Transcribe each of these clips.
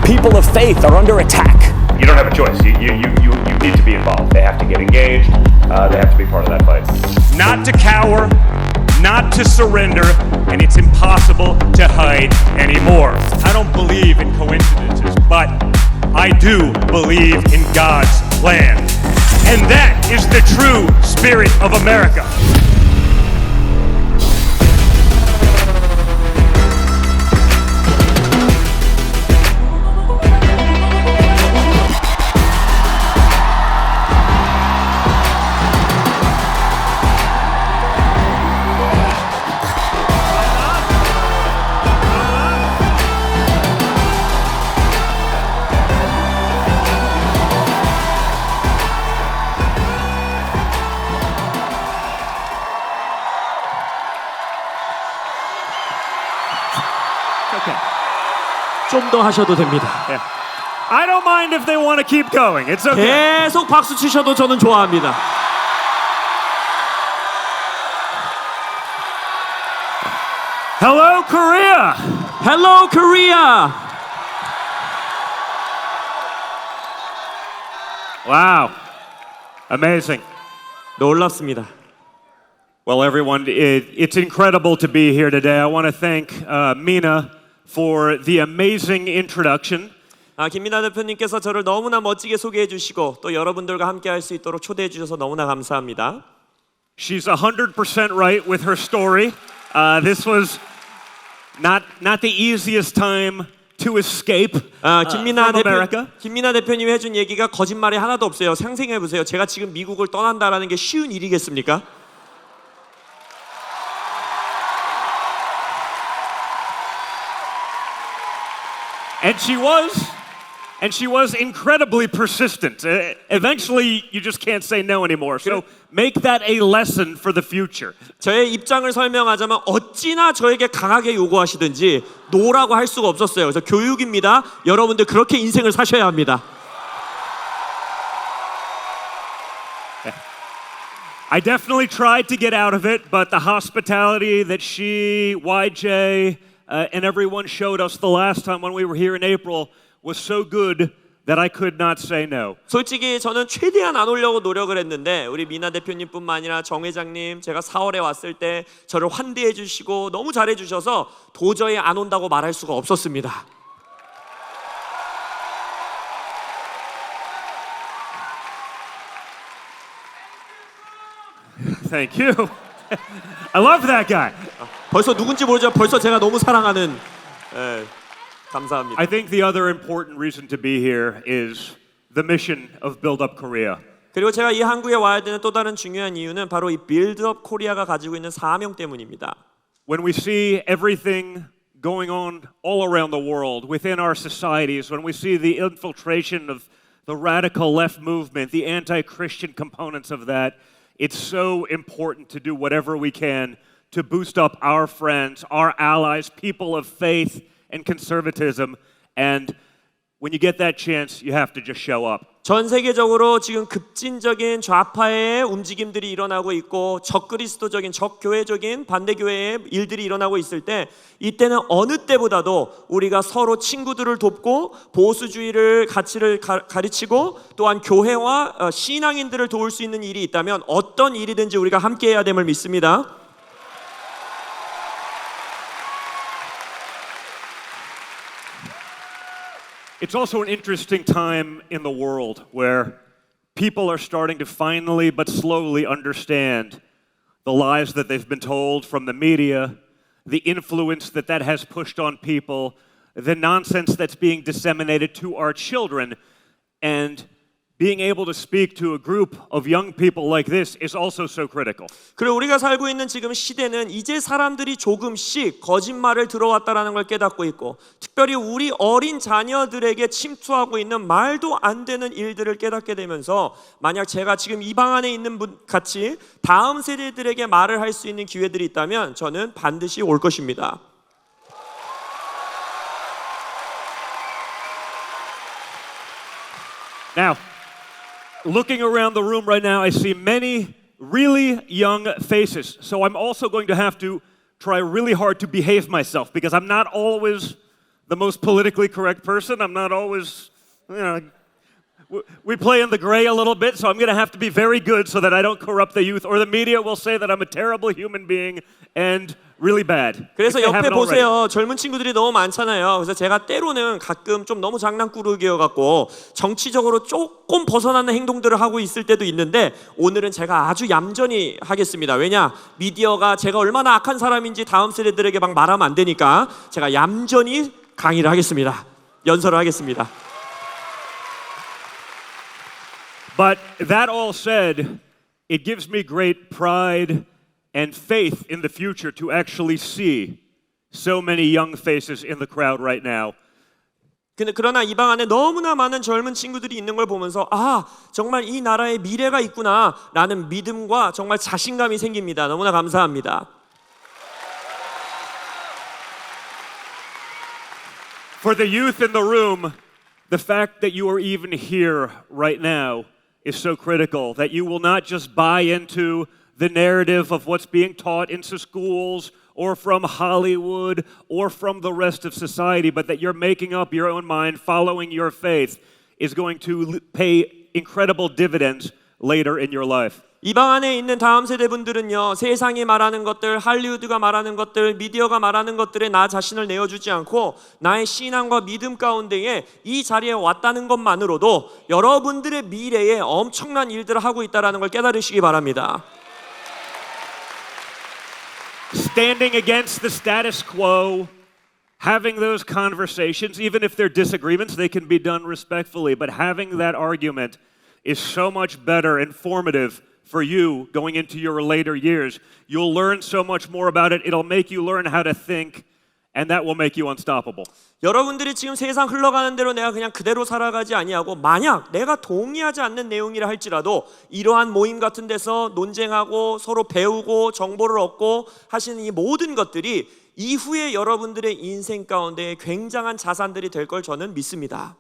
people of faith are under attack. You don't have a choice. You need to be involved. They have to get engaged. They have to be part of that fight. Not to cower, not to surrender, and it's impossible to hide anymore. I don't believe in coincidences, but I do believe in God's plan. And that is the true spirit of America. 좀 더 하셔도 됩니다. I don't mind if they want to keep going. It's okay. 계속 박수 치셔도 저는 좋아합니다. Hello, Korea. Hello, Korea. Wow. Amazing. 놀랍습니다. Well, everyone, it's incredible to be here today. I want to thank Mina for the amazing introduction. 김민아 대표님께서 저를 너무나 멋지게 소개해 주시고 또 여러분들과 함께 할 수 있도록 초대해 주셔서 너무나 감사합니다. She's 100% right with her story. This was not the easiest time to escape 김민아 from America. 김민아 대표님이 해준 얘기가 거짓말이 하나도 없어요. 상상해 보세요. 제가 지금 미국을 떠난다라는 게 쉬운 일이겠습니까? And she was incredibly persistent. Eventually, you just can't say no anymore. So make that a lesson for the future. 저의 입장을 설명하자면 어찌나 저에게 강하게 요구하시든지 노라고 할 수가 없었어요. 그래서 교육입니다. 여러분들 그렇게 인생을 사셔야 합니다. I definitely tried to get out of it, but the hospitality that she, YJ, and everyone showed us the last time when we were here in April was so good that I could not say no. 솔직히 저는 최대한 안 오려고 노력을 했는데 우리 미나 대표님뿐만 아니라 정 회장님 제가 4월에 왔을 때 저를 환대해 주시고 너무 잘해 주셔서 도저히 안 온다고 말할 수가 없었습니다. Thank you. I love that guy. 벌써 누군지 모르죠. 벌써 제가 너무 사랑하는 감사합니다. I think the other important reason to be here is the mission of Build Up Korea. 그리고 제가 이 한국에 와야 되는 또 다른 중요한 이유는 바로 이 빌드업 코리아가 가지고 있는 사명 때문입니다. When we see everything going on all around the world, within our societies, when we see the infiltration of the radical left movement, the anti-Christian components of that, it's so important to do whatever we can to boost up our friends, our allies, people of faith and conservatism. And when you get that chance, you have to just show up. 전 세계적으로 지금 급진적인 좌파의 움직임들이 일어나고 있고 적그리스도적인 적교회적인 반대교회의 일들이 일어나고 있을 때 이때는 어느 때보다도 우리가 서로 친구들을 돕고 보수주의를 가치를 가르치고 또한 교회와 신앙인들을 도울 수 있는 일이 있다면 어떤 일이든지 우리가 함께해야 됨을 믿습니다. It's also an interesting time in the world where people are starting to finally but slowly understand the lies that they've been told from the media, the influence that has pushed on people, the nonsense that's being disseminated to our children, and being able to speak to a group of young people like this is also so critical. 그리고 우리가 살고 있는 지금 시대는 이제 사람들이 조금씩 거짓말을 들어왔다라는 걸 깨닫고 있고 특별히 우리 어린 자녀들에게 침투하고 있는 말도 안 되는 일들을 깨닫게 되면서 만약 제가 지금 이 방 안에 있는 분 같이 다음 세대들에게 말을 할 수 있는 기회들이 있다면 저는 반드시 올 것입니다. Now, looking around the room right now, I see many really young faces. So I'm also going to have to try really hard to behave myself because I'm not always the most politically correct person. I'm not always, you know, we play in the gray a little bit, so I'm going to have to be very good so that I don't corrupt the youth, or the media will say that I'm a terrible human being and really bad. 그래서 If they 옆에 haven't already. 보세요. 젊은 친구들이 너무 많잖아요. 그래서 제가 때로는 가끔 좀 너무 장난꾸러기여 갖고 정치적으로 조금 벗어나는 행동들을 하고 있을 때도 있는데 오늘은 제가 아주 얌전히 하겠습니다. 왜냐? 미디어가 제가 얼마나 악한 사람인지 다음 세대들에게 막 말하면 안 되니까 제가 얌전히 강의를 하겠습니다. 연설을 하겠습니다. But that all said, it gives me great pride and faith in the future to actually see so many young faces in the crowd right now. 그러나 이 방 안에 너무나 많은 젊은 친구들이 있는 걸 보면서 아 정말 이 나라에 미래가 있구나라는 믿음과 정말 자신감이 생깁니다. 너무나 감사합니다. For the youth in the room, the fact that you are even here right now is so critical, that you will not just buy into the narrative of what's being taught into schools or from Hollywood or from the rest of society, but that you're making up your own mind, following your faith is going to pay incredible dividends later in your life. 이 방 안에 있는 다음 세대 분들은요 세상이 말하는 것들, 할리우드가 말하는 것들, 미디어가 말하는 것들에 나 자신을 내어주지 않고 나의 신앙과 믿음 가운데에 이 자리에 왔다는 것만으로도 여러분들의 미래에 엄청난 일들을 하고 있다는 걸 깨달으시기 바랍니다. Standing against the status quo, having those conversations, even if they're disagreements, they can be done respectfully, but having that argument is so much better, informative for you going into your later years. You'll learn so much more about it. It'll make you learn how to think, and that will make you unstoppable. 여러분들이 지금 세상 흘러가는 대로 내가 그냥 그대로 살아가지 아니하고 만약 내가 동의하지 않는 내용이라 할지라도 이러한 모임 같은 데서 논쟁하고 서로 배우고 정보를 얻고 하시는 이 모든 것들이 이후에 여러분들의 인생 가운데 굉장한 자산들이 될 걸 저는 믿습니다.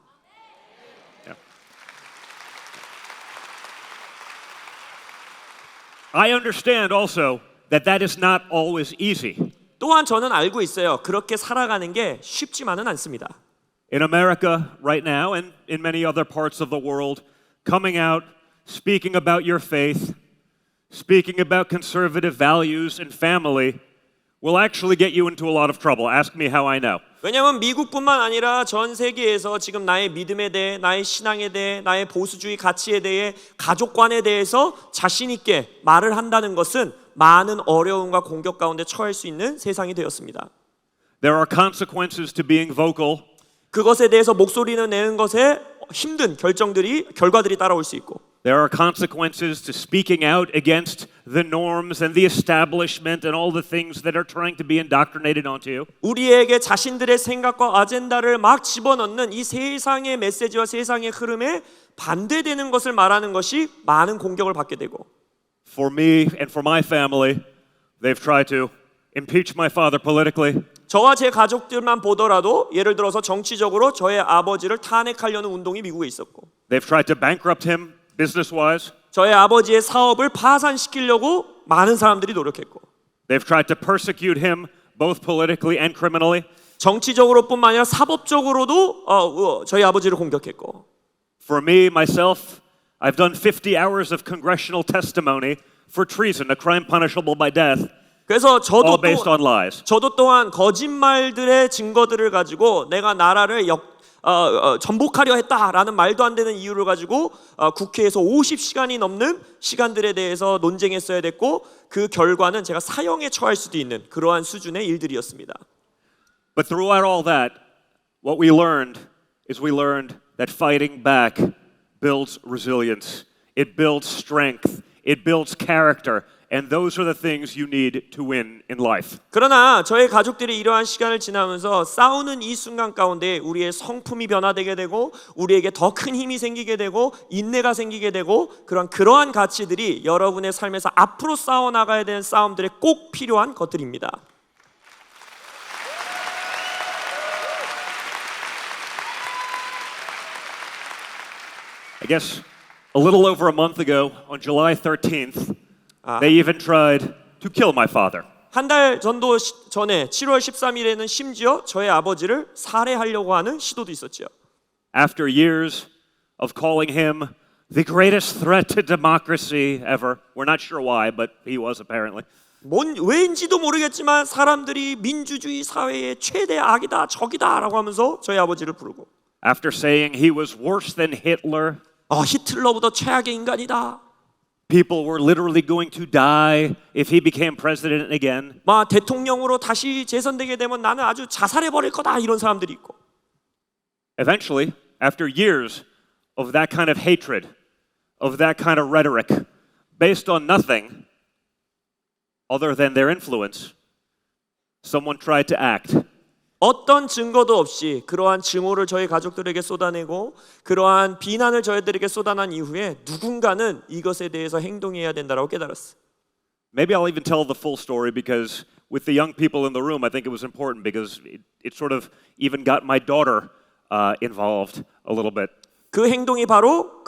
I understand also that that is not always easy. 또한 저는 알고 있어요. 그렇게 살아가는 게 쉽지만은 않습니다. In America right now and in many other parts of the world, coming out, speaking about your faith, speaking about conservative values and family will actually get you into a lot of trouble. Ask me how I know. 왜냐하면 미국뿐만 아니라 전 세계에서 지금 나의 믿음에 대해, 나의 신앙에 대해, 나의 보수주의 가치에 대해, 가족관에 대해서 자신 있게 말을 한다는 것은 많은 어려움과 공격 가운데 처할 수 있는 세상이 되었습니다. There are consequences to being vocal. 그것에 대해서 목소리를 내는 것에 힘든 결과들이 따라올 수 있고 There are consequences to speaking out against the norms and the establishment and all the things that are trying to be indoctrinated onto you. 우리에게 자신들의 생각과 아젠다를 막 집어넣는 이 세상의 메시지와 세상의 흐름에 반대되는 것을 말하는 것이 많은 공격을 받게 되고 For me and for my family, they've tried to impeach my father politically. 저와 제 가족들만 보더라도 예를 들어서 정치적으로 저의 아버지를 탄핵하려는 운동이 미국에 있었고 They've tried to bankrupt him business-wise. 저의 아버지의 사업을 파산시키려고 많은 사람들이 노력했고 They've tried to persecute him both politically and criminally. 정치적으로뿐만 아니라 사법적으로도 저희 아버지를 공격했고 For me, myself, I've done 50 hours of congressional testimony for treason, a crime punishable by death, 그래서 all based on lies. 저도 또한 거짓말들의 증거들을 가지고 내가 나라를 전복하려 했다라는 말도 안 되는 이유를 가지고 국회에서 50시간이 넘는 시간들에 대해서 논쟁했어야 됐고 그 결과는 제가 사형에 처할 수도 있는 그러한 수준의 일들이었습니다. But throughout all that, what we learned that fighting back builds resilience. It builds strength. It builds character. And those are the things you need to win in life. 그러나 저희 가족들이 이러한 시간을 지나면서 싸우는 이 순간 가운데 우리의 성품이 변화되게 되고 우리에게 더 큰 힘이 생기게 되고 인내가 생기게 되고 그러한 가치들이 여러분의 삶에서 앞으로 싸워 나가야 되는 싸움들에 꼭 필요한 것들입니다. I guess a little over a month ago, on July 13th, they even tried to kill my father. 한 달 전도 전에 7월 13일에는 심지어 저의 아버지를 살해하려고 하는 시도도 있었지요. After years of calling him the greatest threat to democracy ever, we're not sure why, but he was apparently. 왠지도 모르겠지만 사람들이 민주주의 사회의 최대 악이다, 적이다라고 하면서 저희 아버지를 부르고. After saying he was worse than Hitler, 히틀러보다 최악의 인간이다. people were literally going to die if he became president again. 대통령으로 다시 재선되게 되면 나는 아주 자살해 버릴 거다 이런 사람들이 있고. Eventually, after years of that kind of hatred, of that kind of rhetoric, based on nothing other than their influence, someone tried to act. 어떤 증거도 없이 그러한 증오를 저희 가족들에게 쏟아내고 그러한 비난을 저희들에게 쏟아낸 이후에 누군가는 이것에 대해서 행동해야 된다고 깨달았어요. Maybe I'll even tell the full story because with the young people in the room, I think it was important because it sort of even got my daughter involved a little bit. 그 행동이 바로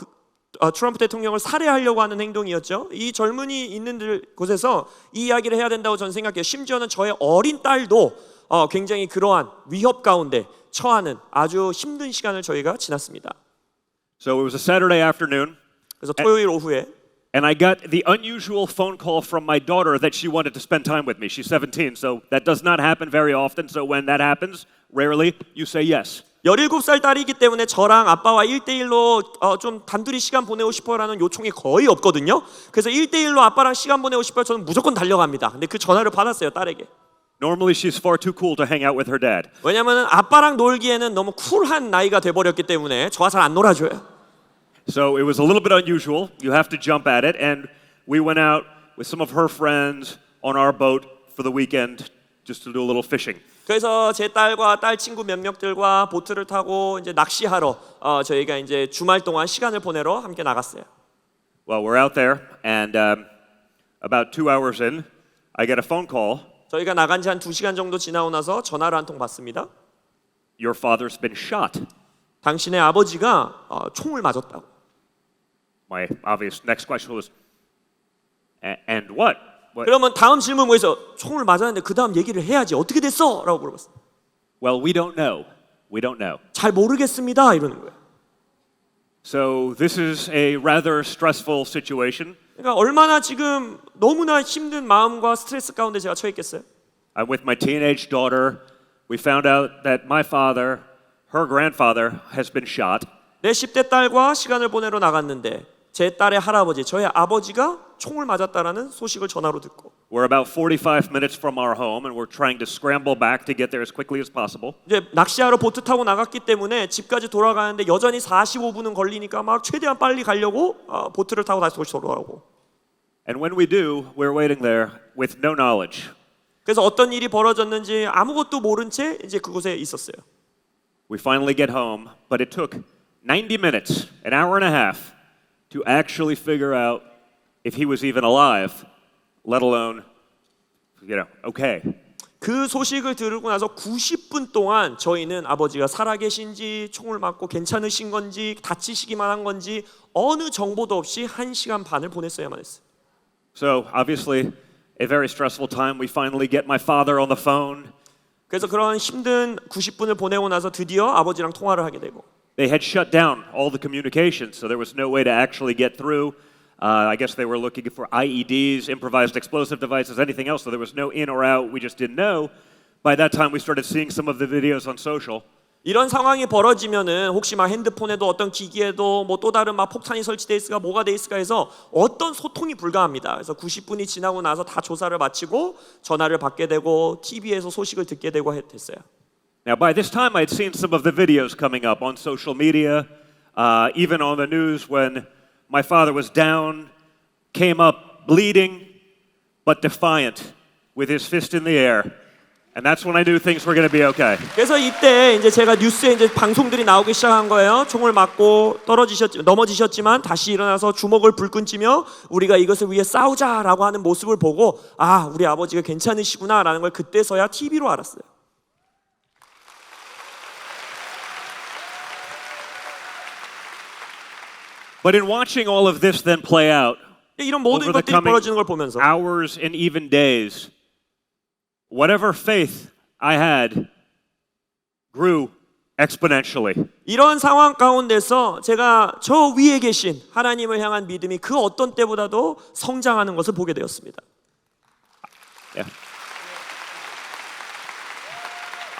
트럼프 대통령을 살해하려고 하는 행동이었죠. 이 젊은이 있는 곳에서 이 이야기를 해야 된다고 저는 생각해요. 심지어는 저의 어린 딸도 굉장히 그러한 위협 가운데 처하는 아주 힘든 시간을 저희가 지났습니다. So it was a Saturday afternoon, 그래서 토요일 오후에 and I got the unusual phone call from my daughter that she wanted to spend time with me. She's 17, so that does not happen very often. So when that happens, rarely you say yes. 17살 딸이기 때문에 저랑 아빠와 1대1로 좀 단둘이 시간 보내고 싶어라는 요청이 거의 없거든요. 그래서 1대1로 아빠랑 시간 보내고 싶어요. 저는 무조건 달려갑니다. 근데 그 전화를 받았어요, 딸에게. Normally she's far too cool to hang out with her dad. 왜냐면은 아빠랑 놀기에는 너무 쿨한 나이가 돼버렸기 때문에 저와 잘 안 놀아줘요. So it was a little bit unusual. You have to jump at it. And we went out with some of her friends on our boat for the weekend just to do a little fishing. 그래서 제 딸과 딸 친구 몇몇들과 보트를 타고 이제 낚시하러 저희가 이제 주말 동안 시간을 보내러 함께 나갔어요. Well, we're out there, and about 2 hours in, I get a phone call. 저희가 나간 지 한 2시간 정도 지나고 나서 전화를 한 통 받습니다. Your father's been shot. 당신의 아버지가 총을 맞았다고. My obvious next question was, and what? 그러면 다음 질문 뭐였어? 총을 맞았는데 그 다음 얘기를 해야지. 어떻게 됐어? 라고 물어봤어요. Well, we don't know. We don't know. 잘 모르겠습니다. 이러는 거예요. So this is a rather stressful situation. 그러니까 얼마나 지금 너무나 힘든 마음과 스트레스 가운데 제가 처해 있겠어요? I'm with my teenage daughter. We found out that my father, her grandfather, has been shot. 내 10대 딸과 시간을 보내러 나갔는데 제 딸의 할아버지, 저의 아버지가 총을 맞았다라는 소식을 전화로 듣고 We're about 45 minutes from our home, and we're trying to scramble back to get there as quickly as possible. 이제 낚시하러 보트 타고 나갔기 때문에 집까지 돌아가는데 여전히 45분은 걸리니까 막 최대한 빨리 가려고 보트를 타고 다시 돌아오고. And when we do, we're waiting there with no knowledge. 그래서 어떤 일이 벌어졌는지 아무것도 모른 채 이제 그곳에 있었어요. We finally get home, but it took 90 minutes, an hour and a half, to actually figure out if he was even alive, let alone, okay. 그 소식을 들고 나서 90분 동안 저희는 아버지가 살아계신지 총을 맞고 괜찮으신 건지 다치시기만 한 건지 어느 정보도 없이 1시간 반을 보냈어야만 했어요. So obviously a very stressful time. We finally get my father on the phone. 그래서 그런 힘든 90분을 보내고 나서 드디어 아버지랑 통화를 하게 되고 They had shut down all the communications, so there was no way to actually get through. I guess they were looking for IEDs, improvised explosive devices, anything else, so there was no in or out. We just didn't know. By that time, we started seeing some of the videos on social. 이런 상황이 벌어지면은 혹시 막 핸드폰에도 어떤 기기에도 뭐 또 다른 막 폭탄이 설치돼 있을까 뭐가 돼 있을까 해서 어떤 소통이 불가합니다. 그래서 90분이 지나고 나서 다 조사를 마치고 전화를 받게 되고 TV에서 소식을 듣게 되고 됐어요. Now, by this time, I'd seen some of the videos coming up on social media, even on the news when my father was down, came up bleeding, but defiant, with his fist in the air. And that's when I knew things were going to be okay. 그래서 이때 이제 제가 뉴스에 이제 방송들이 나오기 시작한 거예요. 총을 맞고 넘어지셨지만 다시 일어나서 주먹을 불끈 쥐며 우리가 이것을 위해 싸우자라고 하는 모습을 보고 아, 우리 아버지가 괜찮으시구나라는 걸 그때서야 TV로 알았어요. But in watching all of this then play out 이런 모든 over the 것들이 coming 벌어지는 걸 보면서 hours and even days, whatever faith I had grew exponentially. 이런 상황 가운데서 제가 저 위에 계신 하나님을 향한 믿음이 그 어떤 때보다도 성장하는 것을 보게 되었습니다. Yeah.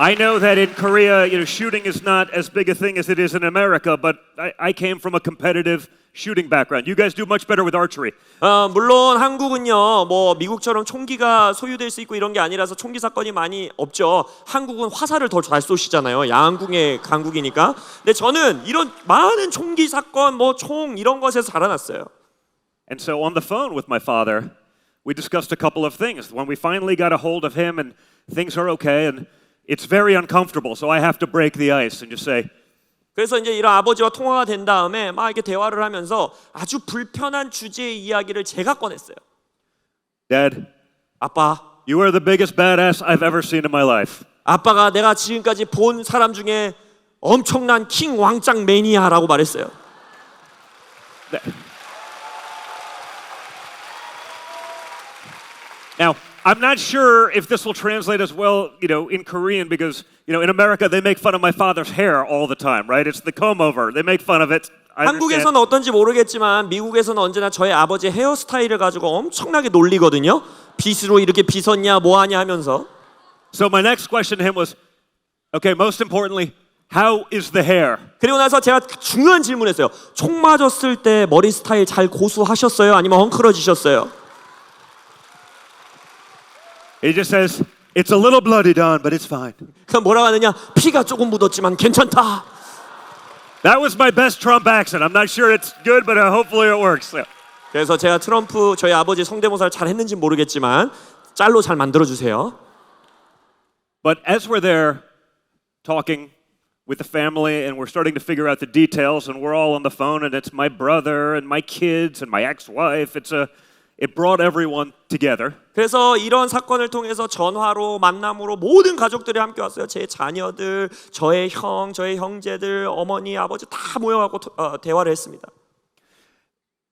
I know that in Korea, shooting is not as big a thing as it is in America, but I came from a competitive shooting background. You guys do much better with archery. 물론 한국은요, 뭐 미국처럼 총기가 소유될 수 있고 이런 게 아니라서 총기 사건이 많이 없죠. 한국은 화살을 더 잘 쏘시잖아요. 양궁의 강국이니까. 근데 저는 이런 많은 총기 사건, 뭐 총 이런 것에서 자라났어요. And so on the phone with my father, we discussed a couple of things. When we finally got a hold of him and things are okay, and it's very uncomfortable, so I have to break the ice and just say, 그래서 이제 이런 아버지와 통화가 된 다음에 막 이렇게 대화를 하면서 아주 불편한 주제의 이야기를 제가 꺼냈어요. Dad, 아빠, you are the biggest badass I've ever seen in my life. 아빠가 내가 지금까지 본 사람 중에 엄청난 킹 왕짱 매니아라고 말했어요. Now, I'm not sure if this will translate as well, in Korean because, in America they make fun of my father's hair all the time, right? It's the comb over. They make fun of it. I understand. 한국에서는 어떤지 모르겠지만 미국에서는 언제나 저의 아버지의 헤어스타일을 가지고 엄청나게 놀리거든요. 빗으로 이렇게 빗었냐 뭐하냐 하면서. So my next question to him was, okay, most importantly, how is the hair? 그리고 나서 제가 중요한 질문했어요. 총 맞았을 때 머리 스타일 잘 고수하셨어요? 아니면 헝클어지셨어요? He just says, it's a little bloody, Don, but it's fine. 그럼 뭐라고 하느냐? 피가 조금 묻었지만 괜찮다. That was my best Trump accent. I'm not sure it's good, but hopefully it works. 그래서 제가 트럼프 저희 아버지 성대모사를 잘 했는지 모르겠지만 짤로 잘 만들어 주세요. But as we're there talking with the family and we're starting to figure out the details and we're all on the phone and it's my brother and my kids and my ex-wife, it brought everyone together. 그래서 이런 사건을 통해서 전화로 만남으로 모든 가족들이 함께 왔어요. 제 자녀들, 저의 형, 저의 형제들, 어머니, 아버지 다 모여갖고 대화를 했습니다.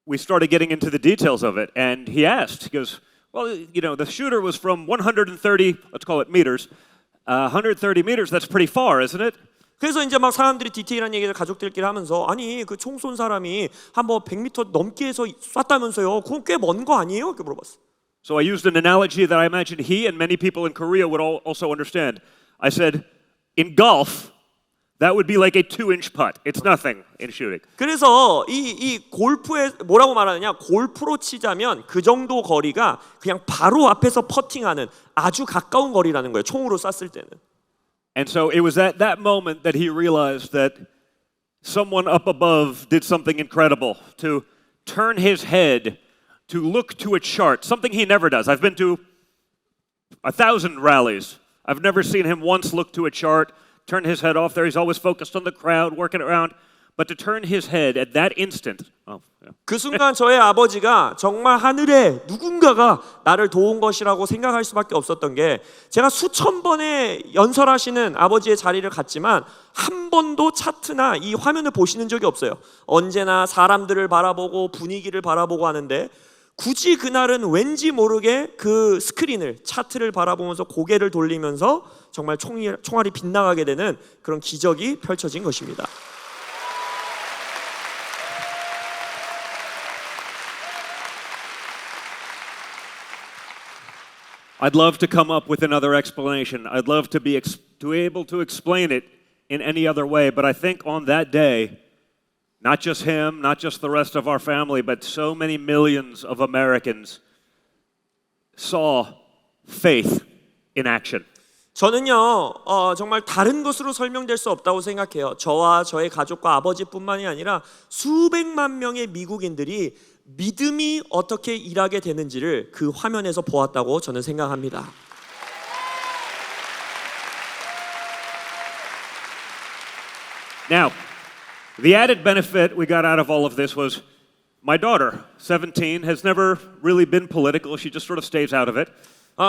We started getting into the details of it, and he asked, he goes, well, the shooter was from 130, let's call it meters, 130 meters, that's pretty far, isn't it? 그래서 이제 막 사람들이 디테일한 얘기를 가족들끼리 하면서 아니 그 총 쏜 사람이 한 뭐 100m 넘게 해서 쐈다면서요. 그건 꽤 먼 거 아니에요? 이렇게 물어봤어. So I used an analogy that I imagine he and many people in Korea would also understand. I said, in golf, that would be like a 2-inch putt. It's nothing in shooting. 그래서 이 골프에 뭐라고 말하느냐? 골프로 치자면 그 정도 거리가 그냥 바로 앞에서 퍼팅하는 아주 가까운 거리라는 거예요. 총으로 쐈을 때는. And so it was at that moment that he realized that someone up above did something incredible to turn his head to look to a chart, something he never does. I've been to 1,000 rallies. I've never seen him once look to a chart, turn his head off there. He's always focused on the crowd, working around. But to turn his head at that instant, 그 순간 저의 아버지가 정말 하늘에 누군가가 나를 도운 것이라고 생각할 수밖에 없었던 게 제가 수천 번의 연설하시는 아버지의 자리를 갔지만 한 번도 차트나 이 화면을 보시는 적이 없어요. 언제나 사람들을 바라보고 분위기를 바라보고 하는데 굳이 그날은 왠지 모르게 그 스크린을 차트를 바라보면서 고개를 돌리면서 정말 총알이 빗나가게 되는 그런 기적이 펼쳐진 것입니다. I'd love to come up with another explanation. I'd love to be able to explain it in any other way, but I think on that day, not just him, not just the rest of our family, but so many millions of Americans saw faith in action. 저는요 정말 다른 것으로 설명될 수 없다고 생각해요. 저와 저의 가족과 아버지뿐만이 아니라 수백만 명의 미국인들이 믿음이 어떻게 일하게 되는지를 그 화면에서 보았다고 저는 생각합니다. Now, the added benefit we got out of all of this was my daughter, 17, has never really been political. She just sort of stays out of it.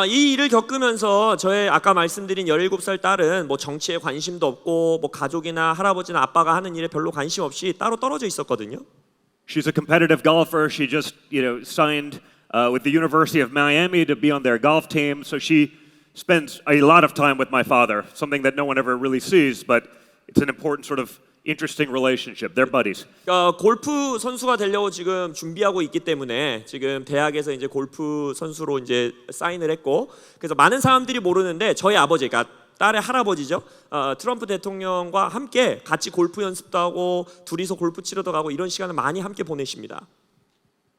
이 일을 겪으면서 저의 아까 말씀드린 17살 딸은 뭐 정치에 관심도 없고 뭐 가족이나 할아버지나 아빠가 하는 일에 별로 관심 없이 따로 떨어져 있었거든요. She's a competitive golfer. She just, signed with the University of Miami to be on their golf team. So she spends a lot of time with my father, something that no one ever really sees, but it's an important sort of interesting relationship. They're buddies. 골프 선수가 되려고 지금 준비하고 있기 때문에 지금 대학에서 이제 골프 선수로 이제 사인을 했고, 그래서 많은 사람들이 모르는데 저희 아버지, 그러니까 딸의 할아버지죠. 트럼프 대통령과 함께 같이 골프 연습도 하고 둘이서 골프 치러도 가고 이런 시간을 많이 함께 보내십니다.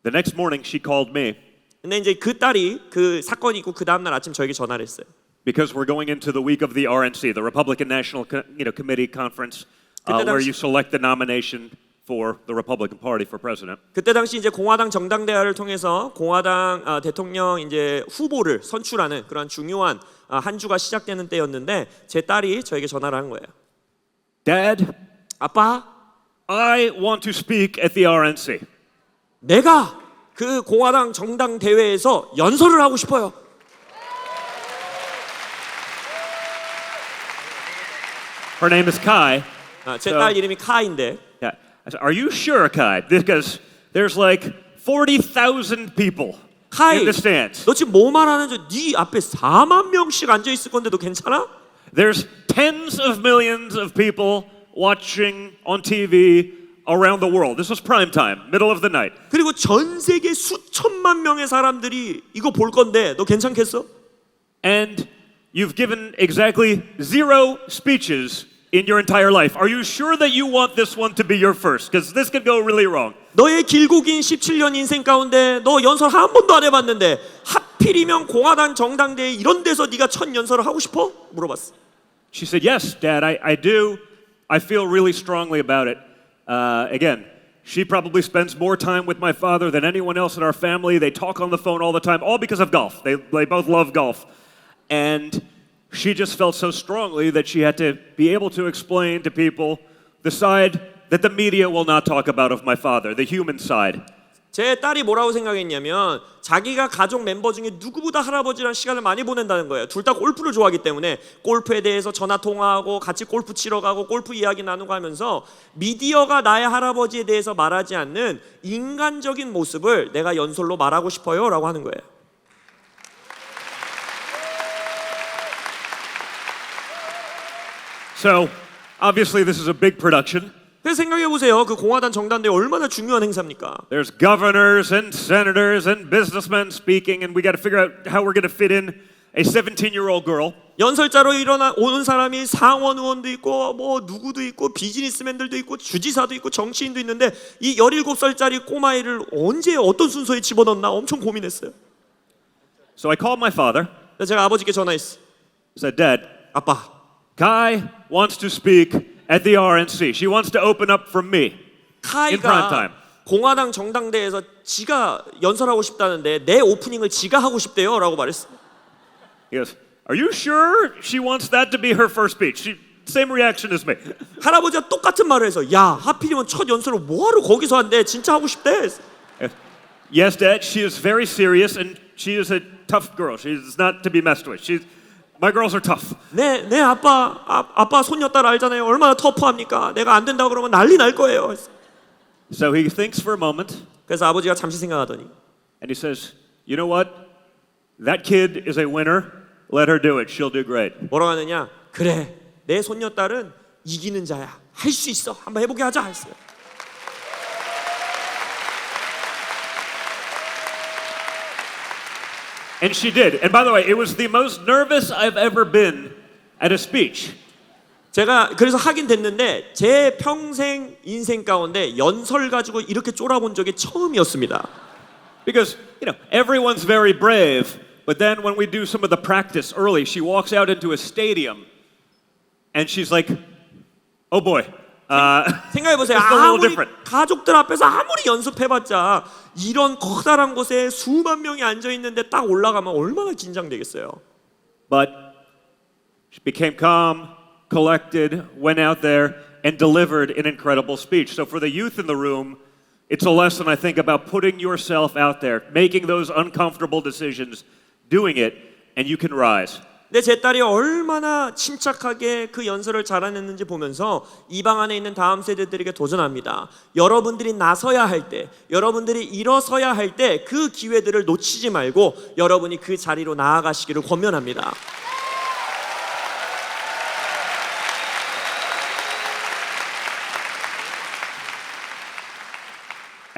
The next morning, she called me 근데 이제 그 딸이 그 사건이 있고 그 다음 날 아침 저에게 전화를 했어요. because we're going into the week of the RNC, the Republican National Committee Conference, where you select the nomination for the Republican Party for president. 그때 당시 이제 공화당 정당대회를 통해서 공화당 대통령 이제 후보를 선출하는 그런 중요한 한 주가 시작되는 때였는데 제 딸이 저에게 전화를 한 거예요. Dad, 아빠, I want to speak at the RNC. 내가 그 공화당 정당 대회에서 연설을 하고 싶어요. Her name is Kai. 제 딸 이름이 카인데. Yeah. I said, are you sure, Kai? Because there's like 40,000 people 카이, in the stands. 너 지금 뭐 말하는 줄? 네 앞에 4만 명씩 앉아 있을 건데 너 괜찮아? There's tens of millions of people watching on TV around the world. This was prime time, middle of the night. 그리고 전 세계 수천만 명의 사람들이 이거 볼 건데 너 괜찮겠어? And you've given exactly 0 speeches in your entire life. Are you sure that you want this one to be your first? Because this could go really wrong. 너의 길고 긴 17년 인생 가운데 너 연설 한 번도 안 해봤는데 하필이면 공화당 정당대회 이런 데서 네가 첫 연설을 하고 싶어? 물어봤어. She said, yes, Dad, I do. I feel really strongly about it. Again, she probably spends more time with my father than anyone else in our family. They talk on the phone all the time, all because of golf. They both love golf. And she just felt so strongly that she had to be able to explain to people the side that the media will not talk about of my father, the human side. 제 딸이 뭐라고 생각했냐면 자기가 가족 멤버 중에 누구보다 할아버지랑 시간을 많이 보낸다는 거예요. 둘 다 골프를 좋아하기 때문에 골프에 대해서 전화 통화하고 같이 골프 치러 가고 골프 이야기 나누고 하면서 미디어가 나의 할아버지에 대해서 말하지 않는 인간적인 모습을 내가 연설로 말하고 싶어요 라고 하는 거예요. So, obviously this is a big production. 그래서 생각해 보세요. 그 공화당 정당대회 얼마나 중요한 행사입니까? There's governors and senators and businessmen speaking, and we got to figure out how we're going to fit in a 17-year-old girl. 연설자로 오는 사람이 상원 의원도 있고 뭐 누구도 있고 비즈니스맨들도 있고 주지사도 있고 정치인도 있는데 이 17살짜리 꼬마애를 언제 어떤 순서에 집어넣나 엄청 고민했어요. So I called my father. 그래서 제가 아버지께 전화했어요. Said, Dad, 아빠, Kai wants to speak at the RNC. She wants to open up from me in prime time. 카이가 공화당 정당대회에서 지가 연설하고 싶다는데 내 오프닝을 지가 하고 싶대요 라고 말했어. He goes, are you sure she wants that to be her first speech? Same reaction as me. 할아버지가 똑같은 말을 해서 야 하필이면 첫 연설을 뭐하러 거기서 한대 진짜 하고 싶대. Yes, Dad, she is very serious and she is a tough girl. She's not to be messed with. My girls are tough. 네 아빠 손녀딸 알잖아요. 얼마나 터프합니까? 내가 안 된다고 그러면 난리 날 거예요. So he thinks for a moment 그래서 아버지가 잠시 생각하더니 and he says, you know what? That kid is a winner. Let her do it. She'll do great. 뭐라고 하느냐? 그래 내 손녀딸은 이기는 자야. 할 수 있어. 한번 해보게 하자 했어요. And she did. And by the way, it was the most nervous I've ever been at a speech. 제가 그래서 하긴 됐는데 제 평생 인생 가운데 연설 가지고 이렇게 쫄아본 적이 처음이었습니다. Because, everyone's very brave, but then when we do some of the practice early, she walks out into a stadium and she's like, oh boy. 생각해보세요. It's a little 아무리 different. 가족들 앞에서 아무리 연습해봤자 이런 커다란 곳에 수만 명이 앉아있는데 딱 올라가면 얼마나 긴장되겠어요. But she became calm, collected, went out there and delivered an incredible speech. So for the youth in the room, it's a lesson, I think, about putting yourself out there, making those uncomfortable decisions, doing it, and you can rise. 근데 제 딸이 얼마나 침착하게 그 연설을 잘해냈는지 보면서 이 방 안에 있는 다음 세대들에게 도전합니다. 여러분들이 나서야 할 때, 여러분들이 일어서야 할 때 그 기회들을 놓치지 말고 여러분이 그 자리로 나아가시기를 권면합니다.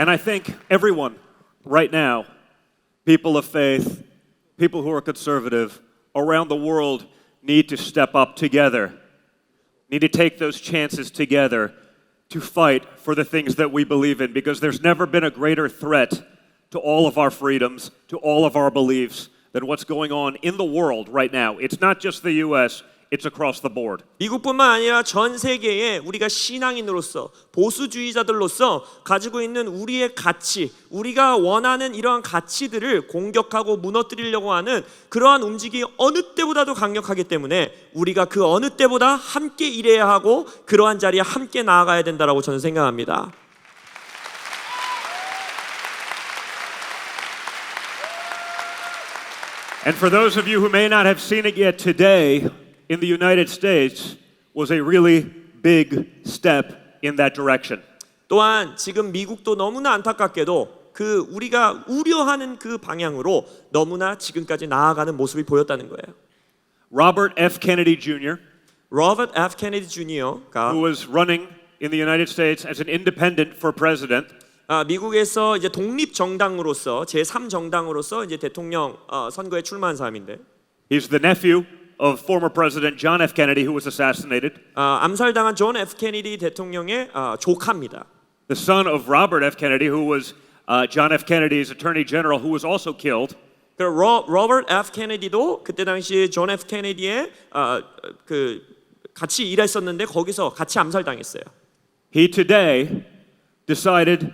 And I think everyone right now, people of faith, people who are conservative around the world need to step up together, need to take those chances together to fight for the things that we believe in, because there's never been a greater threat to all of our freedoms, to all of our beliefs, than what's going on in the world right now. It's not just the US, it's across the board. 미국뿐만 아니라 전 세계에 우리가 신앙인으로서 보수주의자들로서 가지고 있는 우리의 가치, 우리가 원하는 이러한 가치들을 공격하고 무너뜨리려고 하는 그러한 움직임이 어느 때보다도 강력하기 때문에 우리가 그 어느 때보다 함께 일해야 하고 그러한 자리에 함께 나아가야 된다라고 저는 생각합니다. And for those of you who may not have seen it yet, today in the United States was a really big step in that direction. 또한 지금 미국도 너무나 안타깝게도 그 우리가 우려하는 그 방향으로 너무나 지금까지 나아가는 모습이 보였다는 거예요. Robert F. Kennedy Jr., 로버트 F. 케네디 주니어가 who was running in the United States as an independent for president, 미국에서 이제 독립 정당으로서 제3 정당으로서 이제 대통령 선거에 출마한 사람인데, he's the nephew of former President John F. Kennedy, who was assassinated, 암살당한 존 F. 케네디 대통령의 조카입니다. the son of Robert F. Kennedy, who was John F. Kennedy's attorney general, who was also killed. 로버트 F. 케네디도 그때 당시 존 F. 케네디의 그 같이 일했었는데 거기서 같이 암살당했어요. He today decided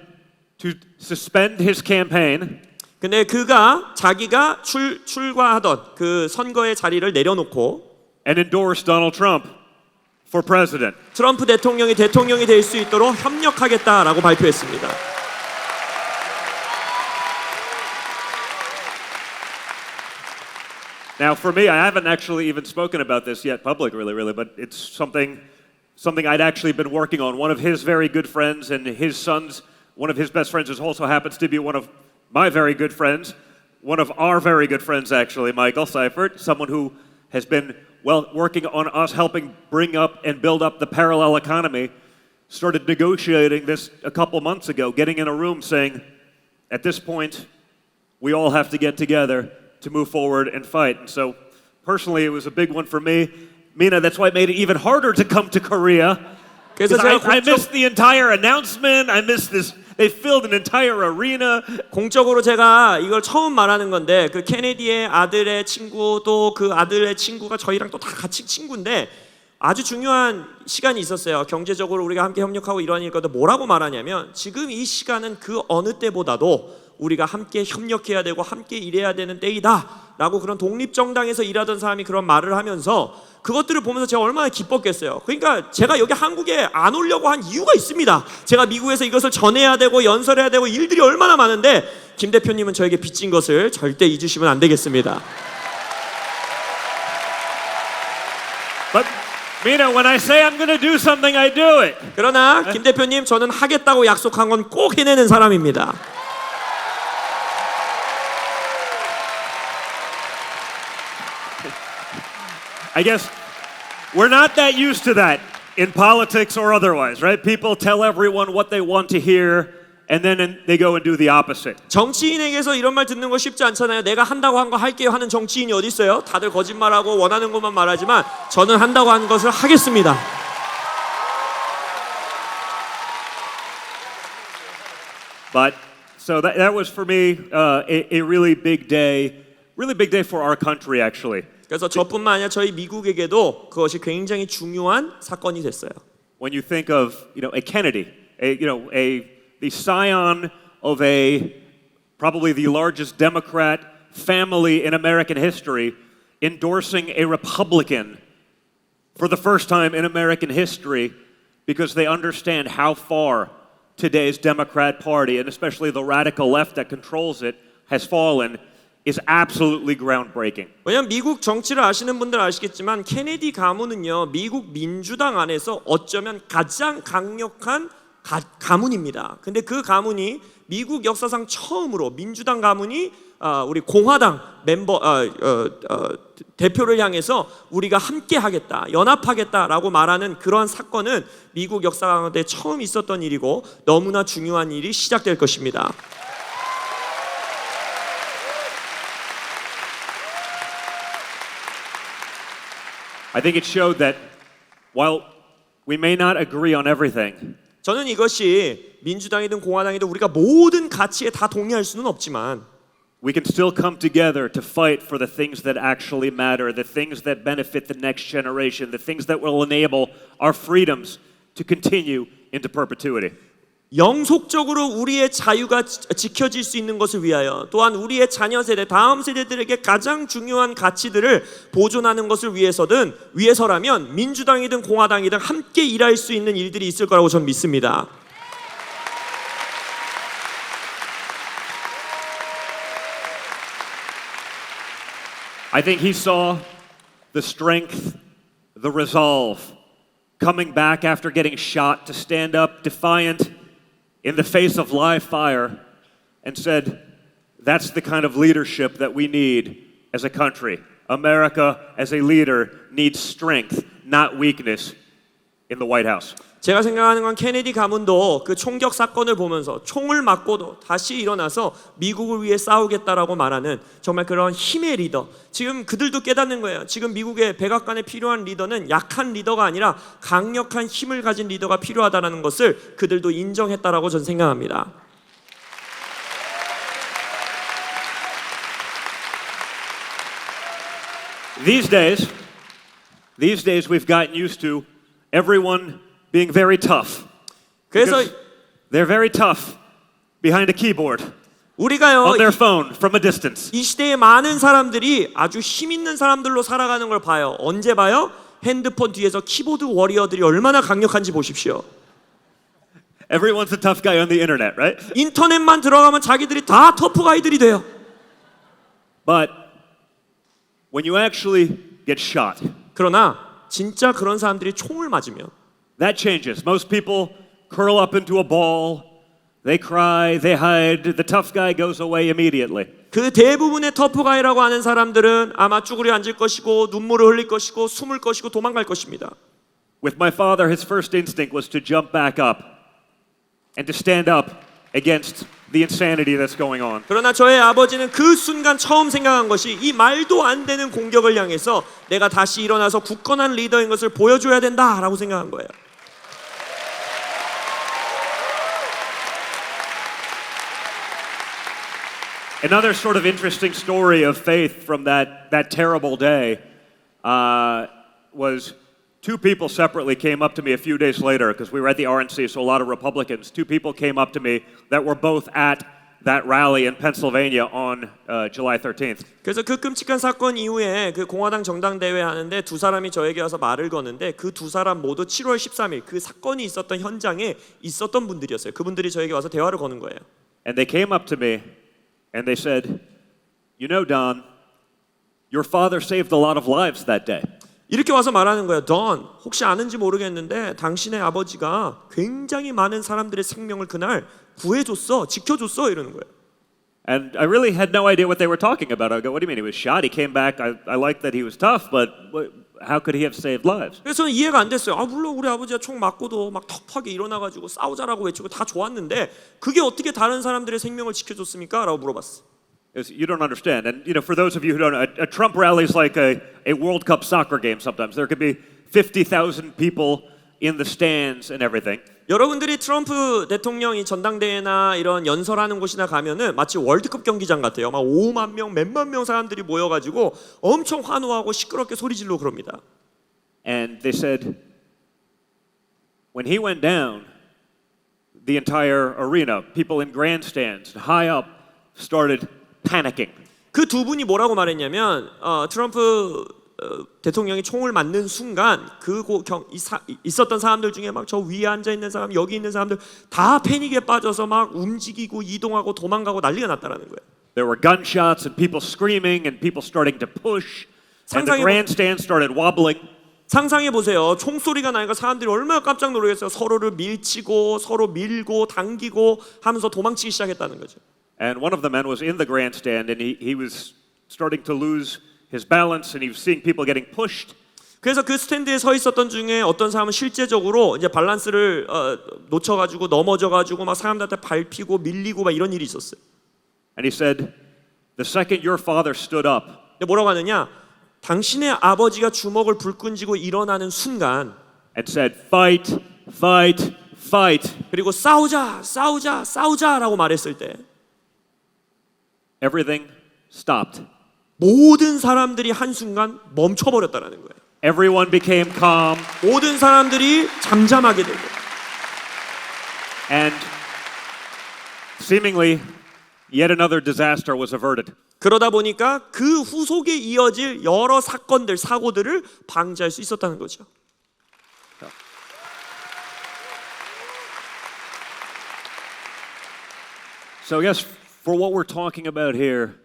to suspend his campaign 근데 그가 자기가 출과하던 그 선거의 자리를 내려놓고 and endorse Donald Trump for president. 트럼프 대통령이 될 수 있도록 협력하겠다라고 발표했습니다. Now, for me, I haven't actually even spoken about this yet publicly, really, but it's something I'd actually been working on. One of his very good friends and his son's, one of his best friends, is also happens to be one of my very good friends, one of our very good friends, actually, Michael Seifert, someone who has been working on us helping bring up and build up the parallel economy, started negotiating this a couple months ago, getting in a room saying, at this point, we all have to get together to move forward and fight. And so, personally, it was a big one for me. Mina, that's why it made it even harder to come to Korea. 그래서 I missed the entire announcement. I missed this. They filled an entire arena. 공적으로 제가 이걸 처음 말하는 건데 그 케네디의 아들의 친구 또 그 아들의 친구가 저희랑 또 다 같이 친구인데 아주 중요한 시간이 있었어요. 경제적으로 우리가 함께 협력하고 이러한 일 건데 뭐라고 말하냐면 지금 이 시간은 그 어느 때보다도 우리가 함께 협력해야 되고 함께 일해야 되는 때이다 라고 그런 독립정당에서 일하던 사람이 그런 말을 하면서 그것들을 보면서 제가 얼마나 기뻤겠어요. 그러니까 제가 여기 한국에 안 오려고 한 이유가 있습니다. 제가 미국에서 이것을 전해야 되고 연설해야 되고 일들이 얼마나 많은데 김 대표님은 저에게 빚진 것을 절대 잊으시면 안 되겠습니다. But Mina, when I say I'm going to do something, I do it. 그러나 김 대표님 저는 하겠다고 약속한 건 꼭 해내는 사람입니다. I guess we're not that used to that in politics or otherwise, right? People tell everyone what they want to hear and then they go and do the opposite. 정치인에게서 이런 말 듣는 거 쉽지 않잖아요. 내가 한다고 한 거 할게요 하는 정치인이 어디 있어요? 다들 거짓말하고 원하는 것만 말하지만 저는 한다고 하는 것을 하겠습니다. But so that was for me a really big day for our country, actually. 그래서 저뿐만 아니라 저희 미국에게도 그것이 굉장히 중요한 사건이 됐어요. When you think of a Kennedy, the scion of probably the largest Democrat family in American history, endorsing a Republican for the first time in American history because they understand how far today's Democrat Party, and especially the radical left that controls it, has fallen, is absolutely groundbreaking. 왜냐하면 미국 정치를 아시는 분들 아시겠지만 케네디 가문은요 미국 민주당 안에서 어쩌면 가장 강력한 가문입니다. 근데 그 가문이 미국 역사상 처음으로 민주당 가문이 우리 공화당 멤버 대표를 향해서 우리가 함께 하겠다, 연합하겠다라고 말하는 그런 사건은 미국 역사 가운데 처음 있었던 일이고 너무나 중요한 일이 시작될 것입니다. I think it showed that while we may not agree on everything, 저는 이것이 민주당이든 공화당이든 우리가 모든 가치에 다 동의할 수는 없지만 we can still come together to fight for the things that actually matter, the things that benefit the next generation, the things that will enable our freedoms to continue into perpetuity. 영속적으로 우리의 자유가 지켜질 수 있는 것을 위하여 또한 우리의 자녀 세대, 다음 세대들에게 가장 중요한 가치들을 보존하는 것을 위해서라면 민주당이든 공화당이든 함께 일할 수 있는 일들이 있을 거라고 저는 믿습니다. I think he saw the strength, the resolve, coming back after getting shot to stand up defiant in the face of live fire and said, that's the kind of leadership that we need as a country. America, as a leader, needs strength, not weakness in the White House. 제가 생각하는 건 케네디 가문도 그 총격 사건을 보면서 총을 맞고도 다시 일어나서 미국을 위해 싸우겠다라고 말하는 정말 그런 힘의 리더. 지금 그들도 깨닫는 거예요. 지금 미국의 백악관에 필요한 리더는 약한 리더가 아니라 강력한 힘을 가진 리더가 필요하다는 것을 그들도 인정했다라고 저는 생각합니다. These days we've gotten used to everyone being very tough. 그래서 Because they're very tough behind a keyboard 우리가요 on their phone from a distance. 이 시대의 많은 사람들이 아주 힘 있는 사람들로 살아가는 걸 봐요. 언제 봐요? 핸드폰 뒤에서 키보드 워리어들이 얼마나 강력한지 보십시오. Everyone's a tough guy on the internet, right? 인터넷만 들어가면 자기들이 다 터프가이들이 돼요. But when you actually get shot, 그러나 진짜 그런 사람들이 총을 맞으면 that changes. Most people curl up into a ball, they cry, they hide. The tough guy goes away immediately. 그 대부분의 터프가이라고 하는 사람들은 아마 쭈그려 앉을 것이고 눈물을 흘릴 것이고 숨을 것이고 도망갈 것입니다. With my father, his first instinct was to jump back up and to stand up against the insanity that's going on. 그러나 저의 아버지는 그 순간 처음 생각한 것이 이 말도 안 되는 공격을 향해서 내가 다시 일어나서 굳건한 리더인 것을 보여줘야 된다라고 생각한 거예요. Another sort of interesting story of faith from that terrible day was two people separately came up to me a few days later because we were at the RNC, so a lot of Republicans. Two people came up to me that were both at that rally in Pennsylvania on July 13th. 그래서 그 끔찍한 사건 이후에 그 공화당 정당대회 하는데 두 사람이 저에게 와서 말을 거는데 그 두 사람 모두 7월 13일 그 사건이 있었던 현장에 있었던 분들이었어요. 그분들이 저에게 와서 대화를 거는 거예요. And they came up to me and they said, "You know, Don, your father saved a lot of lives that day." 이렇게 와서 말하는 거예요. 던, 혹시 아는지 모르겠는데 당신의 아버지가 굉장히 많은 사람들의 생명을 그날 구해줬어, 지켜줬어 이러는 거예요. And I really had no idea what they were talking about. I go, "What do you mean? He was shot. He came back. I like that he was tough, but how could he have saved lives?" 그래서 저는 이해가 안 됐어요. 물론 우리 아버지가 총 맞고도 막 터프하게 일어나가지고 싸우자라고 외치고 다 좋았는데 그게 어떻게 다른 사람들의 생명을 지켜줬습니까? 라고 물어봤어. You don't understand. And for those of you who don't know, a Trump rally is like a World Cup soccer game sometimes. There could be 50,000 people in the stands and everything. 여러분들이 트럼프 대통령이 전당대회나 이런 연설하는 곳이나 가면은 마치 월드컵 경기장 같아요. 막 5만 명, 몇만 명 사람들이 모여가지고 엄청 환호하고 시끄럽게 소리 지르고 그럽니다. And they said, when he went down, the entire arena, people in grandstands, high up, started panicking. 그 두 분이 뭐라고 말했냐면 트럼프 대통령이 총을 맞는 순간 있었던 사람들 중에 막 저 위에 앉아 있는 사람, 여기 있는 사람들 다 패닉에 빠져서 막 움직이고 이동하고 도망가고 난리가 났다라는 거예요. There were gunshots and people screaming and people starting to push. And the grandstand started wobbling. 상상해 보세요. 총소리가 나니까 사람들이 얼마나 깜짝 놀라겠어요. 서로를 밀치고 서로 밀고 당기고 하면서 도망치기 시작했다는 거죠. And one of the men was in the grandstand, and he was starting to lose his balance, and he was seeing people getting pushed. 그래서 그 스탠드에 서 있었던 중에 어떤 사람은 실제적으로 이제 밸런스를 놓쳐가지고 넘어져가지고 막 사람들한테 밟히고 밀리고 막 이런 일이 있었어요. And he said, the second your father stood up, 근데 뭐라고 하느냐? 당신의 아버지가 주먹을 불끈쥐고 일어나는 순간 and said, fight, fight, fight, 그리고 싸우자, 싸우자, 싸우자라고 말했을 때 everything stopped. 모든 사람들이 한순간 멈춰버렸다는 거예요. Everyone became calm, 모든 사람들이 잠잠하게 되고 and seemingly yet another disaster was averted. 그러다 보니까 그 후속에 이어질 여러 사건들, 사고들을 방지할 수 있었다는 거죠. So I guess for what we're talking about here,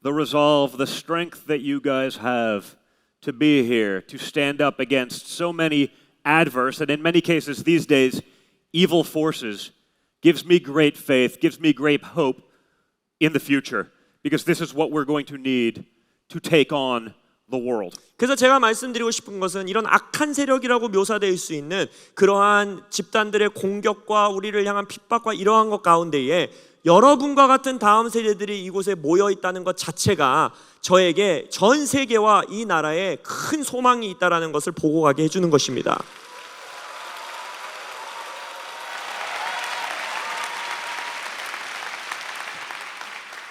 the resolve, the strength that you guys have to be here, to stand up against so many adverse, and in many cases these days, evil forces, gives me great faith, gives me great hope in the future, because this is what we're going to need to take on the world. 그래서 제가 말씀드리고 싶은 것은 이런 악한 세력이라고 묘사될 수 있는 그러한 집단들의 공격과 우리를 향한 핍박과 이러한 것 가운데에 여러분과 같은 다음 세대들이 이곳에 모여 있다는 것 자체가 저에게 전 세계와 이 나라에 큰 소망이 있다라는 것을 보고 가게 해주는 것입니다.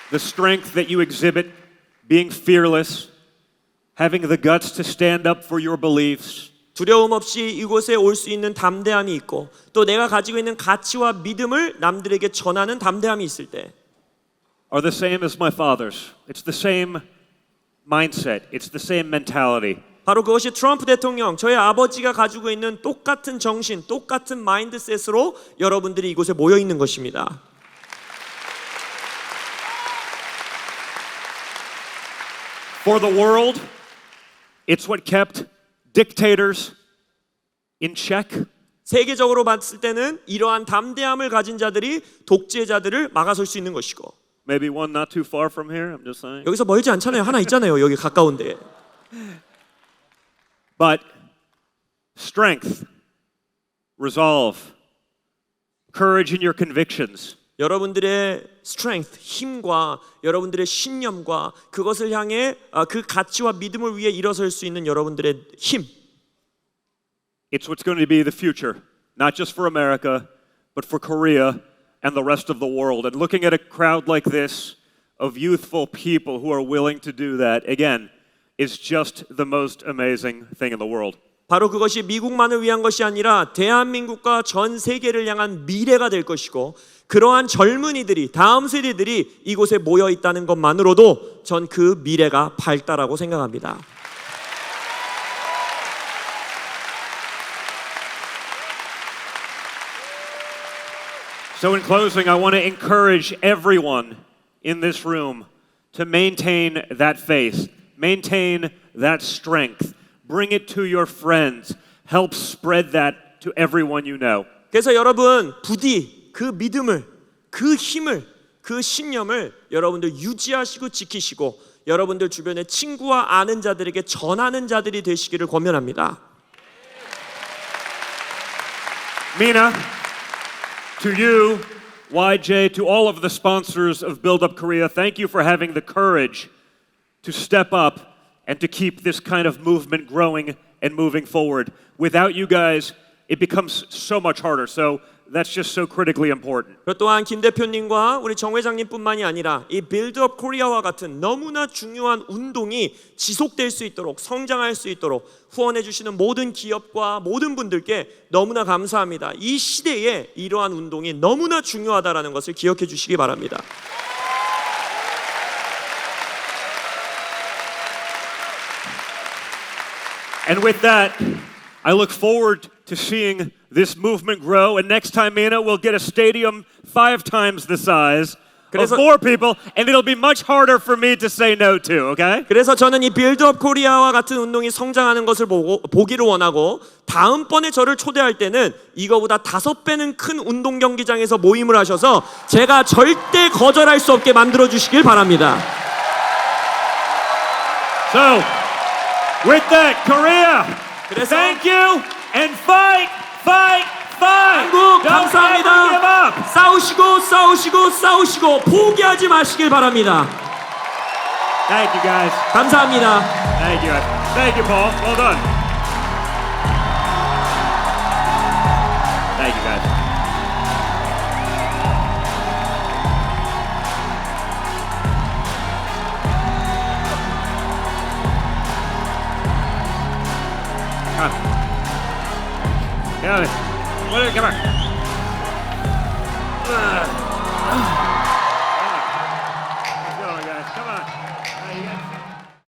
The strength that you exhibit, being fearless, having the guts to stand up for your beliefs, 두려움 없이 이곳에 올 수 있는 담대함이 있고 또 내가 가지고 있는 가치와 믿음을 남들에게 전하는 담대함이 있을 때 are the same as my father's. It's the same mindset. It's the same mentality. 바로 그것이 트럼프 대통령, 저의 아버지가 가지고 있는 똑같은 정신, 똑같은 마인드셋으로 여러분들이 이곳에 모여 있는 것입니다. For the world, it's what kept dictators in check. 세계적으로 봤을 때는 이러한 담대함을 가진 자들이 독재자들을 막아설 수 있는 것이고 Maybe one not too far from here, I'm just saying. 여기서 멀지 않잖아요. 하나 있잖아요. 여기 가까운데. But strength, resolve, courage in your convictions, 여러분들의 strength, 힘과 여러분들의 신념과 그것을 향해 그 가치와 믿음을 위해 일어설 수 있는 여러분들의 힘. it's what's going to be the future, not just for America, but for Korea and the rest of the world. And looking at a crowd like this of youthful people who are willing to do that, again, is just the most amazing thing in the world. 바로 그것이 미국만을 위한 것이 아니라 대한민국과 전 세계를 향한 미래가 될 것이고 그러한 젊은이들이 다음 세대들이 이곳에 모여 있다는 것만으로도 전 그 미래가 밝다라고 생각합니다. So in closing, I want to encourage everyone in this room to maintain that faith, maintain that strength, bring it to your friends, help spread that to everyone you know. 그래서 여러분 부디 그 믿음을, 그 힘을, 그 신념을 여러분들 유지하시고 지키시고 여러분들 주변의 친구와 아는 자들에게 전하는 자들이 되시기를 권면합니다. Mina, to you, YJ, to all of the sponsors of Build Up Korea, thank you for having the courage to step up and to keep this kind of movement growing and moving forward. Without you guys, it becomes so much harder. So that's just so critically important. 그리고 또한 김 대표님과 우리 정 회장님뿐만이 아니라 이 빌드업 코리아와 같은 너무나 중요한 운동이 지속될 수 있도록 성장할 수 있도록 후원해 주시는 모든 기업과 모든 분들께 너무나 감사합니다. 이 시대에 이러한 운동이 너무나 중요하다라는 것을 기억해 주시기 바랍니다. And with that, I look forward to seeing this movement grow. And next time, Mina, we'll get a stadium 5 times the size 그래서- more people, and it'll be much harder for me to say no to, okay? 그래서 저는 이 빌드업 코리아와 같은 운동이 성장하는 것을 보기를 원하고 다음번에 저를 초대할 때는 이거보다 5배는 큰 운동 경기장에서 모임을 하셔서 제가 절대 거절할 수 없게 만들어 주시길 바랍니다. So, with that, Korea, 그래서- thank you, and fight, fight, fight! 한국 Don't ever give 감사합니다. up! 싸우시고 싸우시고 싸우시고 포기하지 마시길 바랍니다. Thank you, guys. 감사합니다. Thank you. Thank you, Paul. Well done. Thank you, guys. Come on. Yeah. Come on. Let's go, guys. Come on. You got